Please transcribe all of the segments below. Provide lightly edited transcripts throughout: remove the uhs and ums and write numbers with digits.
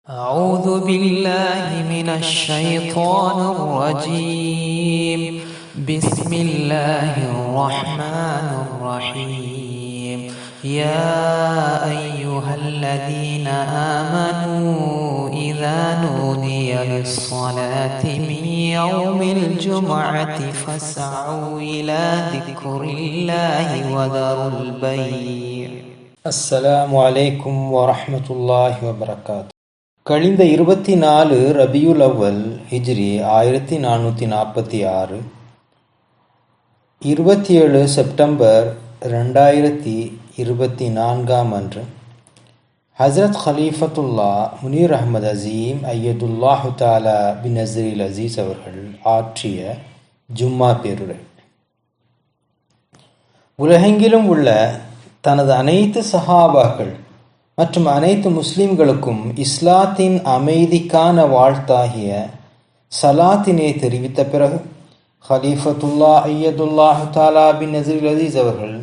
أعوذ بالله من الشيطان الرجيم بسم الله الرحمن الرحيم يا أيها الذين آمنوا إذا نودي للصلاة من يوم الجمعة فاسعوا إلى ذكر الله وذروا البيع. السلام عليكم ورحمة الله وبركاته. கழிந்த 24 ரபியுல் அவ்வல் ஹிஜ்ரி 1446, 27 செப்டம்பர் 2024 அன்று ஹசரத் ஹலீஃபத்துல்லா முனீர் அஹ்மத் அசீம் ஐயதுல்லாஹு தாலா பின் நஸ்ரில் அசீஸ் அவர்கள் ஆற்றிய ஜும்மா பேருரை. உலகெங்கிலும் உள்ள தனது அனைத்து சஹாபாக்கள் மற்றும் அனைத்து முஸ்லிம்களுக்கும் இஸ்லாத்தின் அமைதிக்கான வாழ்த்தாகிய சலாத்தினை தெரிவித்த பிறகு ஹலீஃபத்துல்லா ஐயதுல்லாஹு தாலா பின் நஸ்ரில் அசீஸ் அவர்கள்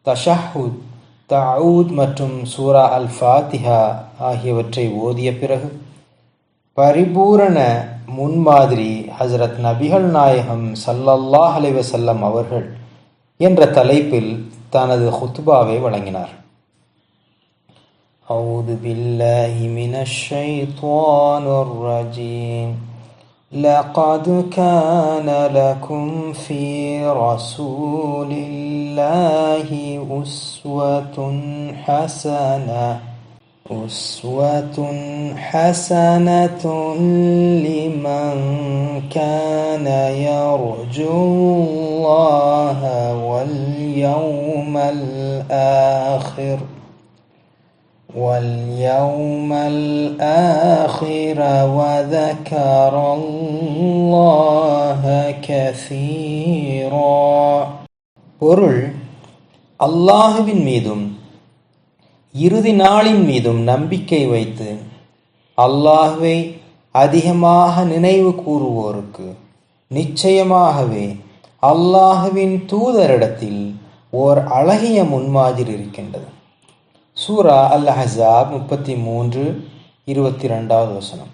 தஷஹுத், தஅவூத் மற்றும் சூரா அல் ஃபாத்திஹா ஆகியவற்றை ஓதிய பிறகு பரிபூரண முன்மாதிரி ஹஜ்ரத் நபிகள் நாயகம் ஸல்லல்லாஹு அலைஹி வஸல்லம் அவர்கள் என்ற தலைப்பில் தனது ஹுத்பாவை வழங்கினார். أعوذ بالله من الشيطان الرجيم لقد كان لكم في رسول الله أسوة حسنة لمن كان يرجو الله واليوم الآخر وذكر الله كثيرا. பொருள்: அல்லாஹுவின் மீதும் இறுதி நாளின் மீதும் நம்பிக்கை வைத்து அல்லாஹுவை அதிகமாக நினைவு கூறுவோருக்கு நிச்சயமாகவே அல்லாஹுவின் தூதரிடத்தில் ஓர் அழகிய முன்மாதிரி இருக்கின்றது. சூரா அல் அஹ்ஸாப் 33:22.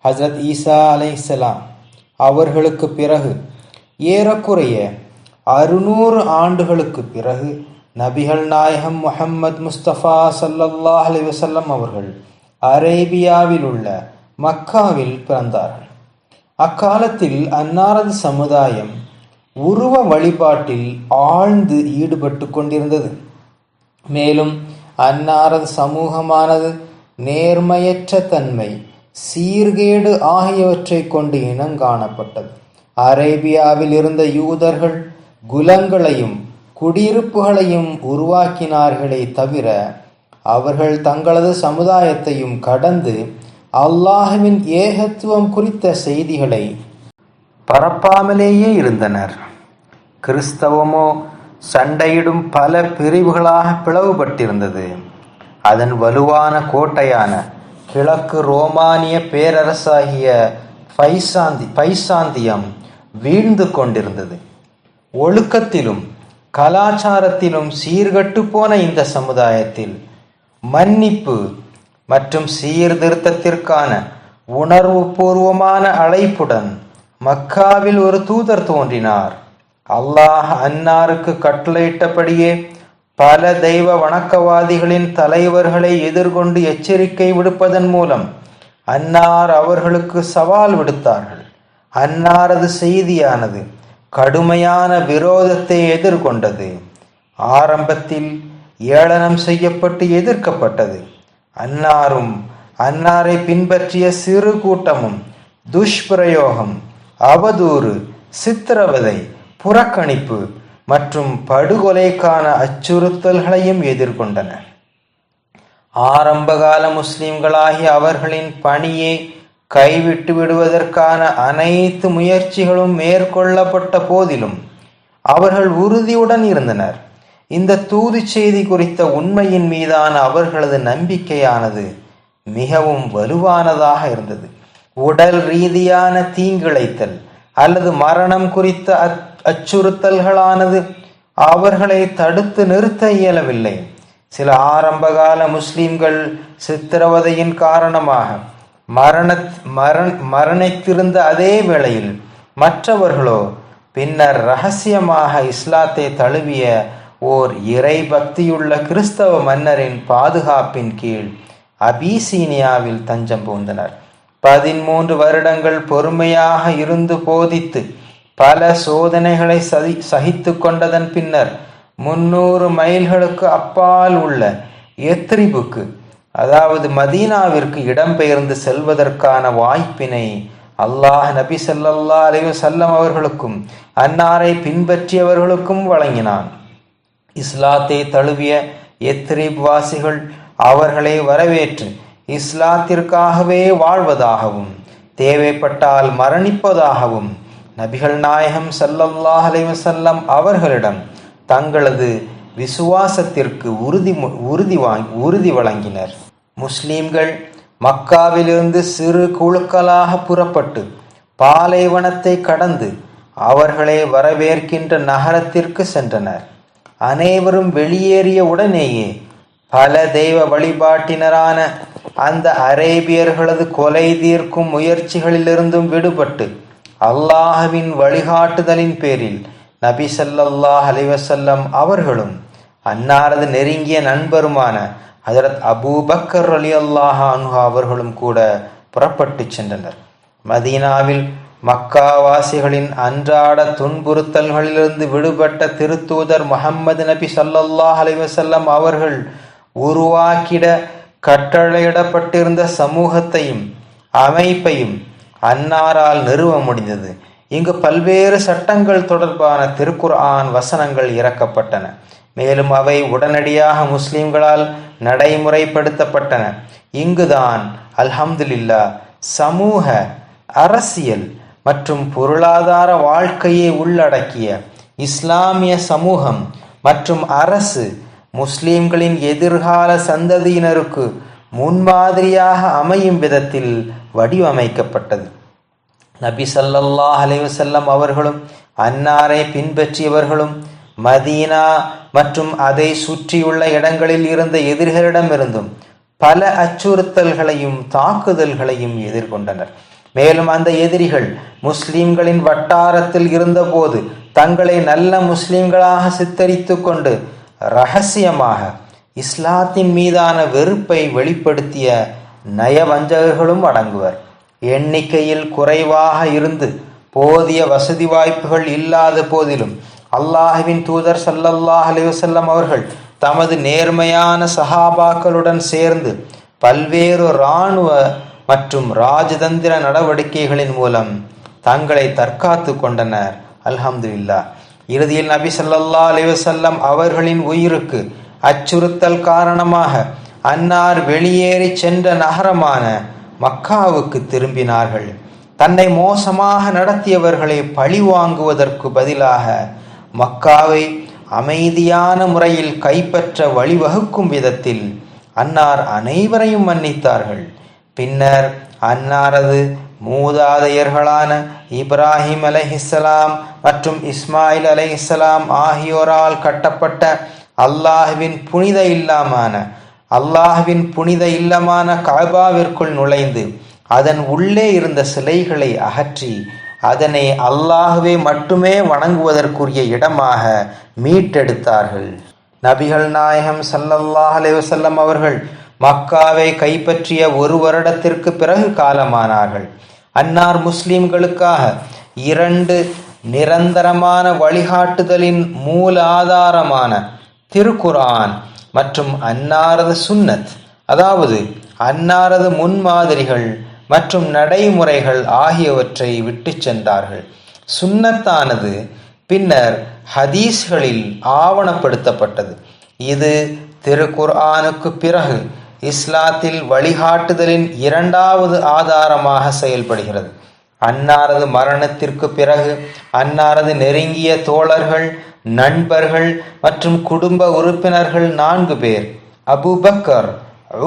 ஹஜ்ரத் ஈசா அலைஹிஸ்ஸலாம் அவர்களுக்கு பிறகு ஏறக்குறைய 600 ஆண்டுகளுக்கு பிறகு நபிகள் நாயகம் முஹம்மது முஸ்தபா ஸல்லல்லாஹு அலைஹி வஸல்லம் அவர்கள் அரேபியாவில் உள்ள மக்காவில் பிறந்தார்கள். அக்காலத்தில் அன்னாரது சமுதாயம் உருவ வழிபாட்டில் ஆழ்ந்து ஈடுபட்டு கொண்டிருந்தது. மேலும் அன்னாரது சமூகமானது நேர்மையற்ற தன்மை, சீர்கேடு ஆகியவற்றை கொண்டு இனங்காணப்பட்டது. அரேபியாவில் இருந்த யூதர்கள் குலங்களையும் குடியிருப்புகளையும் உருவாக்கினார்களே தவிர அவர்கள் தங்களது சமுதாயத்தையும் கடந்து அல்லாஹுவின் ஏகத்துவம் குறித்த செய்திகளை பரப்பாமலேயே இருந்தனர். கிறிஸ்தவமோ சண்டையிடும் பல பிரிவுகளாக பிளவுபட்டிருந்தது. அதன் வலுவான கோட்டையான கிழக்கு ரோமானிய பேரரசாகிய பைசாந்தியம் வீழ்ந்து கொண்டிருந்தது. ஒழுக்கத்திலும் கலாச்சாரத்திலும் சீர்கட்டு போன இந்த சமுதாயத்தில் மன்னிப்பு மற்றும் சீர்திருத்தத்திற்கான உணர்வு பூர்வமான அழைப்புடன் மக்காவில் ஒரு தூதர் தோன்றினார். அல்லாஹ் அன்னாருக்கு கட்டளையிட்டபடியே பல தெய்வ வணக்கவாதிகளின் தலைவர்களை எதிர்கொண்டு எச்சரிக்கை விடுப்பதன் மூலம் அன்னார் அவர்களுக்கு சவால் விடுத்தார்கள். அன்னாரது செய்தியானது கடுமையான விரோதத்தை எதிர்கொண்டது. ஆரம்பத்தில் ஏளனம் செய்யப்பட்டு எதிர்க்கப்பட்டது. அன்னாரும் அன்னாரை பின்பற்றிய சிறு கூட்டமும் துஷ்பிரயோகம், அவதூறு, சித்திரவதை, புறக்கணிப்பு மற்றும் படுகொலைக்கான அச்சுறுத்தல்களையும் எதிர்கொண்டனர். ஆரம்பகால முஸ்லிம்களாகிய அவர்களின் பணியை கைவிட்டு விடுவதற்கான அனைத்து முயற்சிகளும் மேற்கொள்ளப்பட்ட போதிலும் அவர்கள் உறுதியுடன் இருந்தனர். இந்த தூது செய்தி குறித்த உண்மையின் மீதான அவர்களது நம்பிக்கையானது மிகவும் வலுவானதாக இருந்தது. உடல் ரீதியான தீங்கிழைத்தல் அல்லது மரணம் குறித்த அச்சுறுத்தல்களானது அவர்களை தடுத்து நிறுத்த இயலவில்லை. சில ஆரம்பகால முஸ்லிம்கள் சித்திரவதையின் காரணமாக மரணித்திருந்த அதே வேளையில் மற்றவர்களோ பின்னர் இரகசியமாக இஸ்லாத்தை தழுவிய ஓர் இறை பக்தியுள்ள கிறிஸ்தவ மன்னரின் பாதுகாப்பின் கீழ் அபிசீனியாவில் தஞ்சம் புகுந்தனர். 13 வருடங்கள் பொறுமையாக இருந்து போதித்து பல சோதனைகளை சகித்து கொண்டதன் பின்னர் 300 மைல்களுக்கு அப்பால் உள்ள எத்ரிபுக்கு, அதாவது மதீனாவிற்கு இடம்பெயர்ந்து செல்வதற்கான வாய்ப்பினை அல்லாஹ் நபி ஸல்லல்லாஹு அலைஹி வஸல்லம் அவர்களுக்கும் அன்னாரை பின்பற்றியவர்களுக்கும் வழங்கினான். இஸ்லாத்தை தழுவிய எத்ரிப் வாசிகள் அவர்களை வரவேற்று இஸ்லாத்திற்காகவே வாழ்வதாகவும் தேவைப்பட்டால் மரணிப்பதாகவும் நபிகள் நாயகம் ஸல்லல்லாஹு அலைஹி வஸல்லம் அவர்களிடம் தங்களது விசுவாசத்திற்கு உறுதி வழங்கினர். முஸ்லிம்கள் மக்காவிலிருந்து சிறு குழுக்களாக புறப்பட்டு பாலைவனத்தை கடந்து அவர்களை வரவேற்கின்ற நகரத்திற்கு சென்றனர். அனைவரும் வெளியேறிய உடனேயே பல தெய்வ வழிபாட்டினரான அந்த அரேபியர்களது கொலை தீர்க்கும் முயற்சிகளிலிருந்தும் விடுபட்டு அல்லாஹ்வின் வழிகாட்டுதலின் பேரில் நபி ஸல்லல்லாஹு அலைஹி வஸல்லம் அவர்களும் அன்னாரது நெருங்கிய நண்பருமான ஹஜ்ரத் அபூபக்கர் ரலியல்லாஹு அன்ஹு அவர்களும் கூட புறப்பட்டு சென்றனர். மதீனாவில் மக்காவாசிகளின் அன்றாட துன்புறுத்தல்களிலிருந்து விடுபட்ட திருத்தூதர் முஹம்மது நபி ஸல்லல்லாஹு அலைஹி வஸல்லம் அவர்கள் உருவாக்கிட கட்டளையிடப்பட்டிருந்த சமூகத்தையும் அமைப்பையும் அன்னாரால் நிறுவ முடிந்தது. இங்கு பல்வேறு சட்டங்கள் தொடர்பான திருக்குர்ஆன் வசனங்கள் இறக்கப்பட்டன. மேலும் அவை உடனடியாக முஸ்லிம்களால் நடைமுறைப்படுத்தப்பட்டன. இங்குதான் அல்ஹம்துலில்லாஹ் சமூக, அரசியல் மற்றும் பொருளாதார வாழ்க்கையை உள்ளடக்கிய இஸ்லாமிய சமூகம் மற்றும் அரசு முஸ்லிம்களின் எதிர்கால சந்ததியினருக்கு முன்மாதிரியாக அமையும் விதத்தில் வடிவமைக்கப்பட்டது. நபி ஸல்லல்லாஹு அலைஹி வஸல்லம் அவர்களும் அன்னாரை பின்பற்றியவர்களும் மதீனா மற்றும் அதை சுற்றியுள்ள இடங்களில் இருந்த எதிரிகளிடமிருந்தும் பல அச்சுறுத்தல்களையும் தாக்குதல்களையும் எதிர்கொண்டனர். மேலும் அந்த எதிரிகள் முஸ்லிம்களின் வட்டாரத்தில் இருந்தபோது தங்களை நல்ல முஸ்லிம்களாக சித்தரித்து கொண்டு இரகசியமாக இஸ்லாத்தின் மீதான வெறுப்பை வெளிப்படுத்திய நயவஞ்சகர்களும் அடங்குவர். எண்ணிக்கையில் குறைவாக இருந்து போதிய வசதி வாய்ப்புகள் இல்லாத போதிலும் அல்லாஹ்வின் தூதர் ஸல்லல்லாஹு அலைஹி வஸல்லம் அவர்கள் தமது நேர்மையான சஹாபாக்களுடன் சேர்ந்து பல்வேறு இராணுவ மற்றும் ராஜதந்திர நடவடிக்கைகளின் மூலம் தங்களை தற்காத்து கொண்டனர். அல்ஹம்துலில்லாஹ். இறுதியில் நபி ஸல்லல்லாஹு அலைஹி வஸல்லம் அவர்களின் உயிருக்கு அச்சுறுத்தல் காரணமாக அன்னார் வெளியேறி சென்ற நகரமான மக்காவுக்கு திரும்பினார்கள். தன்னை மோசமாக நடத்தியவர்களை பழி வாங்குவதற்கு பதிலாக மக்காவை அமைதியான முறையில் கைப்பற்ற வழிவகுக்கும் விதத்தில் அன்னார் அனைவரையும் மன்னித்தார்கள். பின்னர் அன்னாரது மூதாதையர்களான இப்ராஹிம் அலைஹிஸ்ஸலாம் மற்றும் இஸ்மாயில் அலைஹிஸ்ஸலாம் ஆகியோரால் கட்டப்பட்ட அல்லாஹ்வின் புனித இல்லமான கஅபாவிற்குள் நுழைந்து அதன் உள்ளே இருந்த சிலைகளை அகற்றி அதனை அல்லாஹ்வே மட்டுமே வணங்குவதற்குரிய இடமாக மீட்டெடுத்தார்கள். நபிகள் நாயகம் ஸல்லல்லாஹு அலைஹி வஸல்லம் அவர்கள் மக்காவை கைப்பற்றிய 1 வருடத்திற்கு பிறகு காலமானார்கள். அன்னார் முஸ்லிம்களுக்காக 2 நிரந்தரமான வழிகாட்டுதலின் மூல ஆதாரமான திருக்குர்ஆன் மற்றும் அன்னாரது சுன்னத், அதாவது அன்னாரது முன்மாதிரிகள் மற்றும் நடைமுறைகள் ஆகியவற்றை விட்டு சென்றார்கள். சுன்னத்தானது பின்னர் ஹதீஸ்களில் ஆவணப்படுத்தப்பட்டது. இது திருக்குர்ஆனுக்கு பிறகு இஸ்லாத்தில் வழிகாட்டுதலின் 2வது ஆதாரமாக செயல்படுகிறது. அன்னாரது மரணத்திற்கு பிறகு அன்னாரது நெருங்கிய தோழர்கள், நண்பர்கள் மற்றும் குடும்ப உறுப்பினர்கள் 4 பேர், அபூபக்கர்,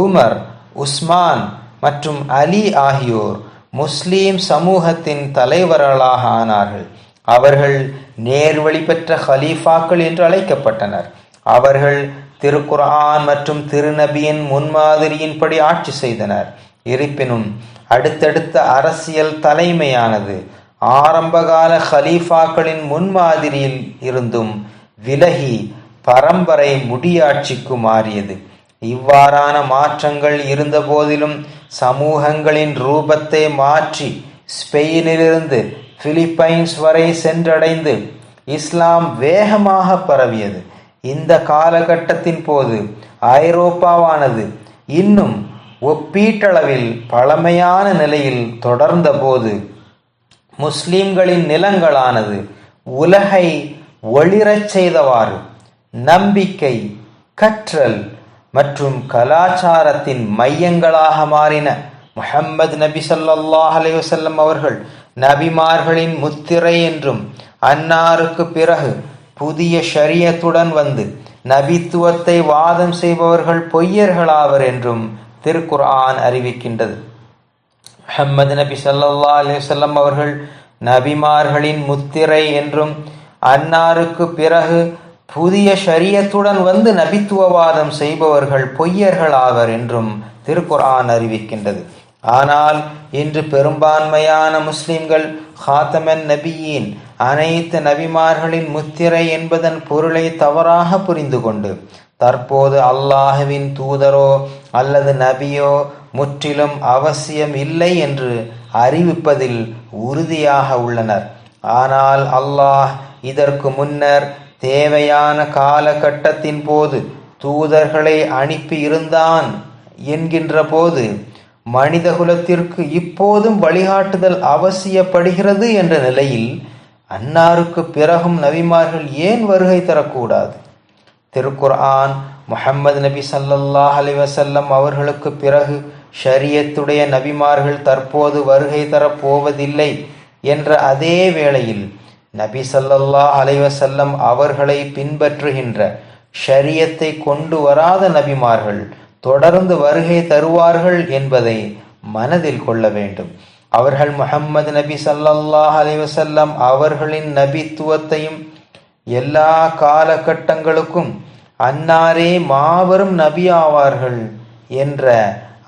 உமர், உஸ்மான் மற்றும் அலி ஆகியோர் முஸ்லிம் சமூகத்தின் தலைவர்களாக ஆனார்கள். அவர்கள் நேர்வழி பெற்ற ஹலீஃபாக்கள் என்று அழைக்கப்பட்டனர். அவர்கள் திருக்குர்ஆன் மற்றும் திருநபியின் முன்மாதிரியின்படி ஆட்சி செய்தனர். இருப்பினும் அடுத்தடுத்த அரசியல் தலைமையானது ஆரம்பகால ஹலீஃபாக்களின் முன்மாதிரியில் இருந்தும் விலகி பரம்பரை முடியாட்சிக்கு மாறியது. இவ்வாறான மாற்றங்கள் இருந்த போதிலும் சமூகங்களின் ரூபத்தை மாற்றி ஸ்பெயினிலிருந்து பிலிப்பைன்ஸ் வரை சென்றடைந்து இஸ்லாம் வேகமாக பரவியது. இந்த காலகட்டத்தின் போது ஐரோப்பாவானது இன்னும் ஒப்பீட்டளவில் பழமையான நிலையில் தொடர்ந்த போது முஸ்லிம்களின் நிலங்களானது உலகை ஒளிரச் செய்தவாறு நம்பிக்கை, கற்றல் மற்றும் கலாச்சாரத்தின் மையங்களாக மாறின. முஹம்மது நபி ஸல்லல்லாஹு அலைஹி வஸல்லம் அவர்கள் நபிமார்களின் முத்திரை என்றும், அன்னாருக்கு பிறகு புதிய ஷரியத்துடன் வந்து நபித்துவத்தை வாதம் செய்பவர்கள் பொய்யர்களாவர் என்றும் திருக்குர்ஆன் அறிவிக்கின்றது. முஹம்மது நபி ஸல்லல்லாஹு அலைஹி வஸல்லம் அவர்கள் நபிமார்களின் முத்திரை என்றும், அன்னாருக்கு பிறகு புதிய ஷரியத்துடன் வந்து நபித்துவவாதம் செய்பவர்கள் பொய்யர்களாவர் என்றும் திருக்குர்ஆன் அறிவிக்கின்றது. ஆனால் இன்று பெரும்பான்மையான முஸ்லிம்கள் ஹாத்தமன் நபியின், அனைத்து நபிமார்களின் முத்திரை என்பதன் பொருளை தவறாக புரிந்து கொண்டு தற்போது அல்லாஹுவின் தூதரோ அல்லது நபியோ முற்றிலும் அவசியம் இல்லை என்று அறிவிப்பதில் உறுதியாக உள்ளனர். ஆனால் அல்லாஹ் இதற்கு முன்னர் தேவையான காலகட்டத்தின் போது தூதர்களை அனுப்பி இருந்தான் என்கின்ற போது மனிதகுலத்திற்கு இப்போதும் வழிகாட்டுதல் அவசியப்படுகிறது என்ற நிலையில் அன்னாருக்கு பிறகும் நபிமார்கள் ஏன் வருகை தரக்கூடாது? திருக்குர்ஆன் முஹம்மது நபி ஸல்லல்லாஹு அலைஹி வஸல்லம் அவர்களுக்கு பிறகு ஷரியத்துடைய நபிமார்கள் தற்போது வருகை தரப்போவதில்லை என்ற அதே வேளையில் நபி ஸல்லல்லாஹு அலைஹி வஸல்லம் அவர்களை பின்பற்றுகின்ற ஷரியத்தை கொண்டு வராத நபிமார்கள் தொடர்ந்து வருகை தருவார்கள் என்பதை மனதில் கொள்ள வேண்டும். அவர்கள் முஹம்மது நபி ஸல்லல்லாஹு அலைஹி வஸல்லம் அவர்களின் நபித்துவத்தையும் எல்லா காலகட்டங்களுக்கும் அன்னாரே மாபெரும் நபி ஆவார்கள் என்ற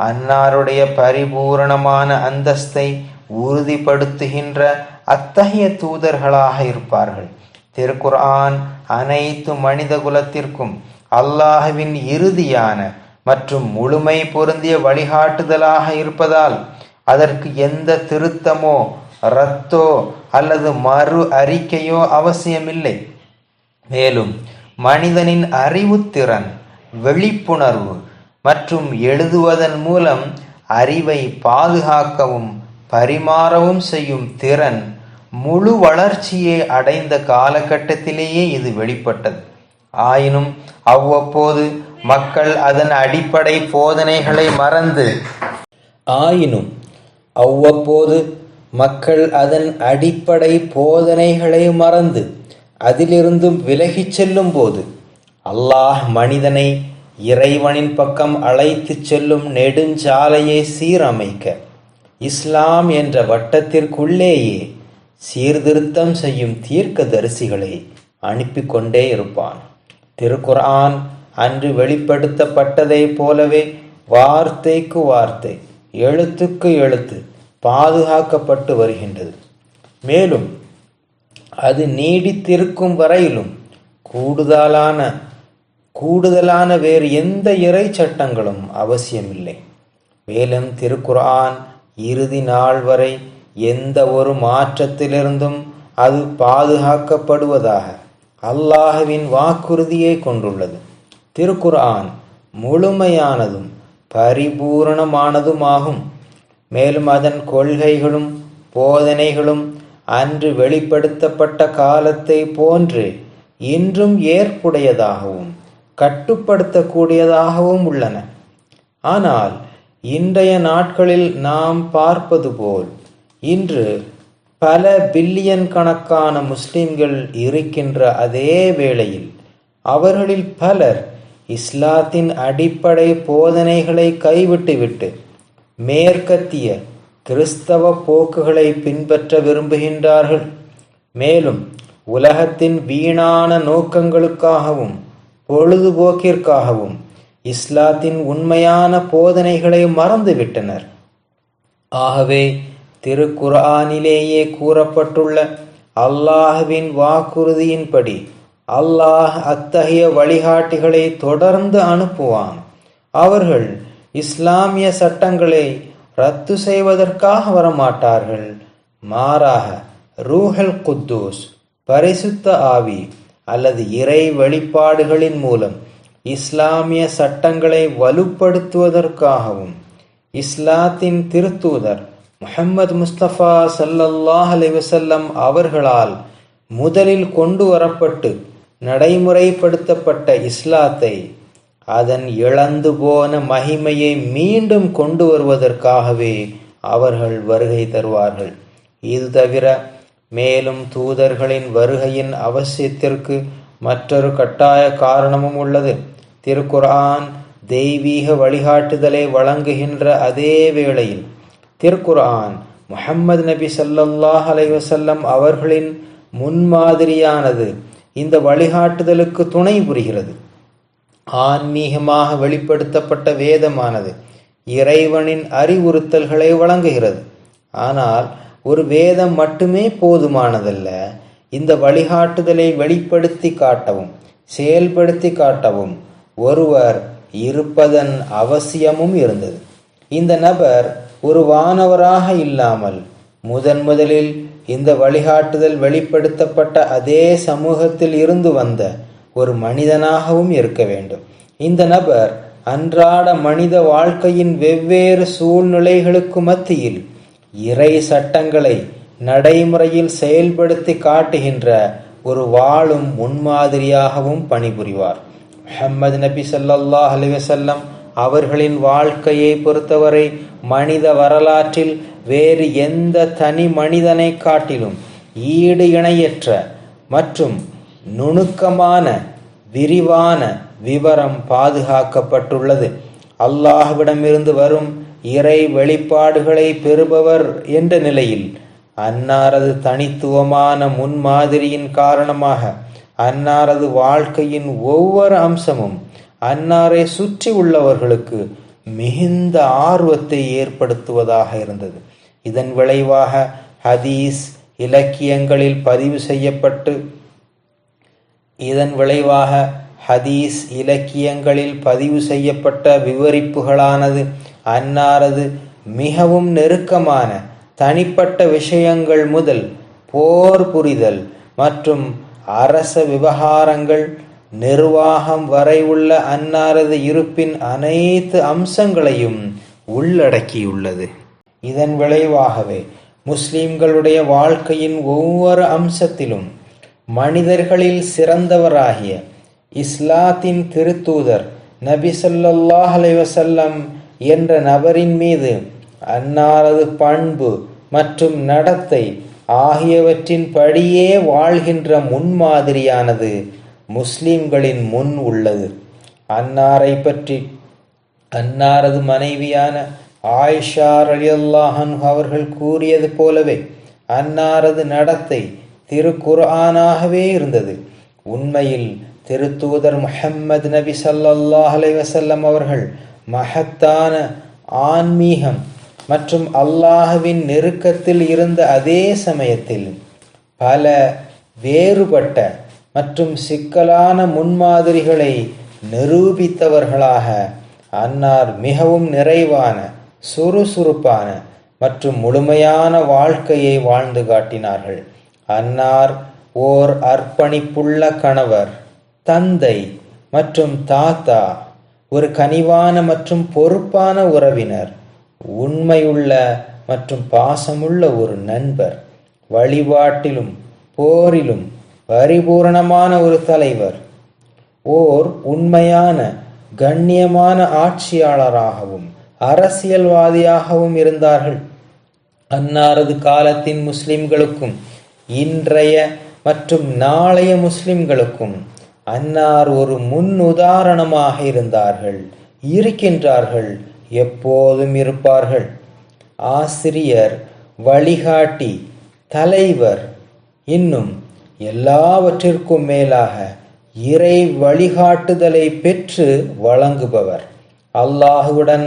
அன்னாருடைய பரிபூரணமான அந்தஸ்தை உறுதிப்படுத்துகின்ற அத்தகைய தூதர்களாக இருப்பார்கள். திருக்குர்ஆன் அனைத்து மனித குலத்திற்கும் அல்லாஹ்வின் இறுதியான மற்றும் முழுமை பொருந்திய வழிகாட்டுதலாக இருப்பதால் அதற்கு எந்த திருத்தமோ ரத்தோ அல்லது மறு அறிக்கையோ அவசியமில்லை. மேலும் மனிதனின் அறிவுத்திறன், விழிப்புணர்வு மற்றும் எழுதுவதன் மூலம் அறிவை பாதுகாக்கவும் பரிமாறவும் செய்யும் திறன் முழு வளர்ச்சியை அடைந்த காலகட்டத்திலேயே இது வெளிப்பட்டது. ஆயினும் அவ்வப்போது மக்கள் அதன் அடிப்படை போதனைகளை மறந்து அதிலிருந்தும் விலகிச் செல்லும் போது அல்லாஹ் மனிதனை இறைவனின் பக்கம் அழைத்து செல்லும் நெடுஞ்சாலையை சீரமைக்க இஸ்லாம் என்ற வட்டத்திற்குள்ளேயே சீர்திருத்தம் செய்யும் தீர்க்கதரிசிகளை அனுப்பி கொண்டே இருப்பான். திருக்குர்ஆன் அன்று வெளிப்படுத்தப்பட்டதை போலவே வார்த்தைக்கு வார்த்தை, எழுத்துக்கு எழுத்து பாதுகாக்கப்பட்டு வருகின்றது. மேலும் அது நீடித்திருக்கும் வரையிலும் கூடுதலான வேறு எந்த இறை சட்டங்களும் அவசியமில்லை. மேலும் திருக்குர்ஆன் இறுதி நாள் வரை எந்த ஒரு மாற்றத்திலிருந்தும் அது பாதுகாக்கப்படுவதாக அல்லாஹ்வின் வாக்குறுதியை கொண்டுள்ளது. திருக்குர்ஆன் முழுமையானதும் பரிபூரணமானதுமாகும். மேலும் அதன் கொள்கைகளும் போதனைகளும் அன்று வெளிப்படுத்தப்பட்ட காலத்தை போன்று இன்றும் ஏற்புடையதாகவும் கட்டுப்படுத்தக்கூடியதாகவும் உள்ளன. ஆனால் இன்றைய நாட்களில் நாம் பார்ப்பது போல் இன்று பல பில்லியன் கணக்கான முஸ்லிம்கள் இருக்கின்ற அதே வேளையில் அவர்களில் பலர் இஸ்லாத்தின் அடிப்படை போதனைகளை கைவிட்டுவிட்டு மேற்கத்திய கிறிஸ்தவ போக்குகளை பின்பற்ற விரும்புகின்றார்கள். மேலும் உலகத்தின் வீணான நோக்கங்களுக்காகவும் பொழுதுபோக்கிற்காகவும் இஸ்லாத்தின் உண்மையான போதனைகளை மறந்துவிட்டனர். ஆகவே திருக்குர்ஆனிலேயே கூறப்பட்டுள்ள அல்லாஹ்வின் வாக்குறுதியின்படி அல்லாஹ் அத்தகைய வழிகாட்டிகளை தொடர்ந்து அனுப்புவான். அவர்கள் இஸ்லாமிய சட்டங்களை ரத்து செய்வதற்காக வரமாட்டார்கள். மாறாக ரூஹல் குத்தூஸ், பரிசுத்த ஆவி அல்லது இறை வெளிப்பாடுகளின் மூலம் இஸ்லாமிய சட்டங்களை வலுப்படுத்துவதற்காகவும் இஸ்லாத்தின் திருத்தூதர் முஹம்மது முஸ்தபா ஸல்லல்லாஹு அலைஹி வஸல்லம் அவர்களால் முதலில் கொண்டு வரப்பட்டு நடைமுறைப்படுத்தப்பட்ட இஸ்லாத்தை, அதன் இழந்து போன மகிமையை மீண்டும் கொண்டு வருவதற்காகவே அவர்கள் வருகை தருவார்கள். இது தவிர மேலும் தூதர்களின் வருகையின் அவசியத்திற்கு மற்றொரு கட்டாய காரணமும் உள்ளது. திருக்குர்ஆன் தெய்வீக வழிகாட்டுதலை வழங்குகின்ற அதே வேளையில் திருக்குர்ஆன் முஹம்மது நபி ஸல்லல்லாஹு அலைஹி வஸல்லம் அவர்களின் முன்மாதிரியானது இந்த வழிகாட்டுதலுக்கு துணை புரிகிறது. ஆன்மீகமாக வெளிப்படுத்தப்பட்ட வேதமானது இறைவனின் அறிவுறுத்தல்களை வழங்குகிறது. ஆனால் ஒரு வேதம் மட்டுமே போதுமானதல்ல. இந்த வழிகாட்டுதலை வெளிப்படுத்தி காட்டவும் செயல்படுத்தி காட்டவும் ஒருவர் இருப்பதன் அவசியமும் இருந்தது. இந்த நபர் ஒரு வானவராக இல்லாமல் முதலில் இந்த வழிகாட்டுதல் வெளிப்படுத்தப்பட்ட அதே சமூகத்தில் இருந்து வந்த ஒரு மனிதனாகவும் இருக்க வேண்டும். இந்த நபர் அன்றாட மனித வாழ்க்கையின் வெவ்வேறு சூழ்நிலைகளுக்கு மத்தியில் இறை சட்டங்களை நடைமுறையில் செயல்படுத்தி காட்டுகின்ற ஒரு வாழும் முன்மாதிரியாகவும் பணிபுரிவார். முஹம்மது நபி ஸல்லல்லாஹு அலைஹி வஸல்லம் அவர்களின் வாழ்க்கையை பொறுத்தவரை மனித வரலாற்றில் வேறு எந்த தனி மனிதனை காட்டிலும் ஈடு இணையற்ற மற்றும் நுணுக்கமான விரிவான விவரம் பாதுகாக்கப்பட்டுள்ளது. அல்லாஹ்விடமிருந்து வரும் இறை வெளிப்பாடுகளை பெறுபவர் என்ற நிலையில் அன்னாரது தனித்துவமான முன்மாதிரியின் காரணமாக அன்னாரது வாழ்க்கையின் ஒவ்வொரு அம்சமும் அன்னாரை சுற்றி உள்ளவர்களுக்கு மிகுந்த ஆர்வத்தை ஏற்படுத்துவதாக இருந்தது. இதன் விளைவாக ஹதீஸ் இலக்கியங்களில் பதிவு செய்யப்பட்ட விவரிப்புகளானது அன்னாரது மிகவும் நெருக்கமான தனிப்பட்ட விஷயங்கள் முதல் போர் புரிதல் மற்றும் அரச விவகாரங்கள் நிர்வாகம் வரை உள்ள அன்னாரது இருப்பின் அனைத்து அம்சங்களையும் உள்ளடக்கியுள்ளது. இதன் விளைவாகவே முஸ்லிம்களுடைய வாழ்க்கையின் ஒவ்வொரு அம்சத்திலும் மனிதர்களில் சிறந்தவராகிய இஸ்லாத்தின் திருத்தூதர் நபி ஸல்லல்லாஹு அலைஹி வஸல்லம் என்ற நபரின் மீது அன்னாரது பண்பு மற்றும் நடத்தை ஆகியவற்றின் படியே வாழ்கின்ற முன்மாதிரியானது முஸ்லிம்களின் முன் உள்ளது. அன்னாரை பற்றி அன்னாரது மனைவியான ஆயிஷா ரலியல்லாஹு அன்ஹா அவர்கள் கூறியது போலவே அன்னாரது நடத்தை திருக்குர்ஆனாகவே இருந்தது. உண்மையில் திருத்தூதர் முஹம்மது நபி ஸல்லல்லாஹு அலைஹி வஸல்லம் அவர்கள் மஹத்தான ஆன்மீகம் மற்றும் அல்லாஹ்வின் நெருக்கத்தில் இருந்த அதே சமயத்தில் பல வேறுபட்ட மற்றும் சிக்கலான முன்மாதிரிகளை நிரூபித்தவர்களாக அன்னார் மிகவும் நிறைவான, சுறுசுறுப்பான மற்றும் முழுமையான வாழ்க்கையை வாழ்ந்து காட்டினார்கள். அன்னார் ஓர் அர்ப்பணிப்புள்ள கணவர், தந்தை மற்றும் தாத்தா, ஒரு கனிவான மற்றும் பொறுப்பான உறவினர், உண்மையுள்ள மற்றும் பாசமுள்ள ஒரு நண்பர், வழிபாட்டிலும் போரிலும் பரிபூரணமான ஒரு தலைவர், ஓர் உண்மையான கண்ணியமான ஆட்சியாளராகவும் அரசியல்வாதியாகவும் இருந்தார்கள். அன்னாரது காலத்தின் முஸ்லிம்களுக்கும் இன்றைய மற்றும் நாளைய முஸ்லிம்களுக்கும் அன்னார் ஒரு முன் உதாரணமாக இருந்தார்கள், இருக்கின்றார்கள், எப்போதும் இருப்பார்கள். ஆசிரியர், வழிகாட்டி, தலைவர், இன்னும் எல்லாவற்றிற்கும் மேலாக இறை வழிகாட்டுதலை பெற்று வழங்குபவர். அல்லாஹுடன்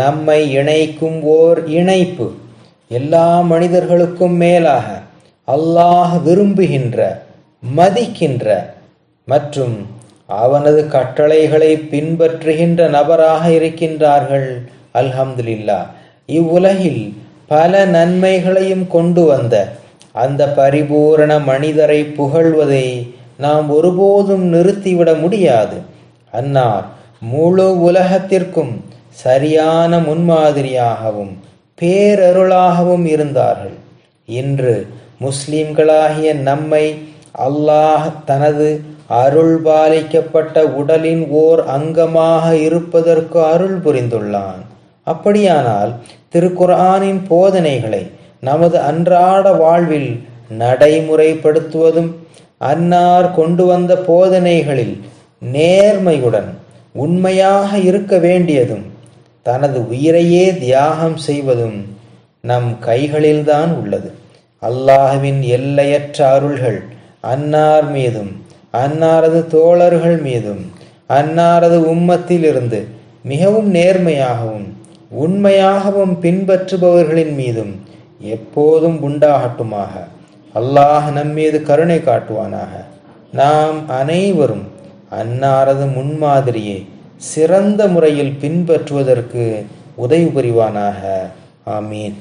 நம்மை இணைக்கும் ஓர் இணைப்பு. எல்லா மனிதர்களுக்கும் மேலாக அல்லாஹ் விரும்புகின்ற, மதிக்கின்ற மற்றும் அவனது கட்டளைகளை பின்பற்றுகின்ற நபராக இருக்கின்றார்கள். அல்ஹம்துலில்லாஹ். இவ்வுலகில் பல நன்மைகளையும் கொண்டு வந்த அந்த பரிபூரண மனிதரை புகழ்வதை நாம் ஒருபோதும் நிறுத்திவிட முடியாது. அன்னார் முழு உலகத்திற்கும் சரியான முன்மாதிரியாகவும் பேரருளாகவும் இருந்தார்கள். இன்று முஸ்லிம்களாகிய நம்மை அல்லாஹ் தனது அருள் பாலிக்கப்பட்ட உடலின் ஓர் அங்கமாக இருப்பதற்கு அருள் புரிந்துள்ளான். அப்படியானால் திருக்குர்ஆனின் போதனைகளை நமது அன்றாட வாழ்வில் நடைமுறைப்படுத்துவதும், அன்னார் கொண்டு வந்த போதனைகளில் நேர்மையுடன் உண்மையாக இருக்க வேண்டியதும், தனது உயிரையே தியாகம் செய்வதும் நம் கைகளில்தான் உள்ளது. அல்லாஹ்வின் எல்லையற்ற அருள்கள் அன்னார் மீதும், அன்னாரது தோழர்கள் மீதும், அன்னாரது உம்மத்திலிருந்து மிகவும் நேர்மையாகவும் உண்மையாகவும் பின்பற்றுபவர்களின் மீதும் எப்போதும் உண்டாகட்டுமாக. அல்லாஹ் நம்மீது கருணை காட்டுவானாக. நாம் அனைவரும் அன்னாரது முன்மாதிரியை சிறந்த முறையில் பின்பற்றுவதற்கு உதவி புரிவானாக. ஆமீன்.